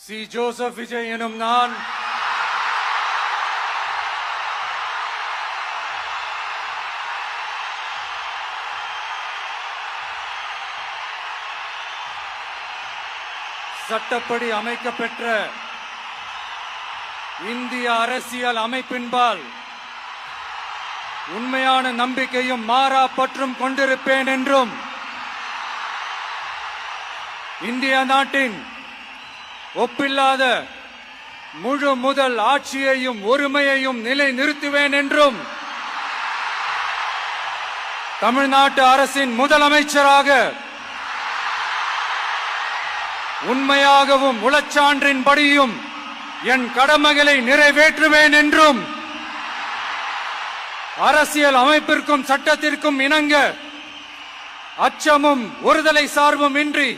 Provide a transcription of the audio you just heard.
C Joseph Vijay எனும் நான் சட்டப்படி அமைக்கப்பெற்ற இந்திய அரசியல் அமைப்பின்பால் உண்மையான நம்பிக்கையும் மாறா பற்றும் கொண்டிருப்பேன் என்றும் இந்திய நாட்டின் ஒப்பில்லாத முழு முதல் ஆட்சியையும் ஒருமையையும் நிலை நிறுத்துவேன் என்றும் தமிழ்நாட்டு அரசின் முதலமைச்சராக உண்மையாகவும் உளச்சான்றின்படியும் என் கடமைகளை நிறைவேற்றுவேன் என்றும் அரசியல் அமைப்பிற்கும் சட்டத்திற்கும் இணங்க அச்சமும் ஒருதலை சார்பும் இன்றி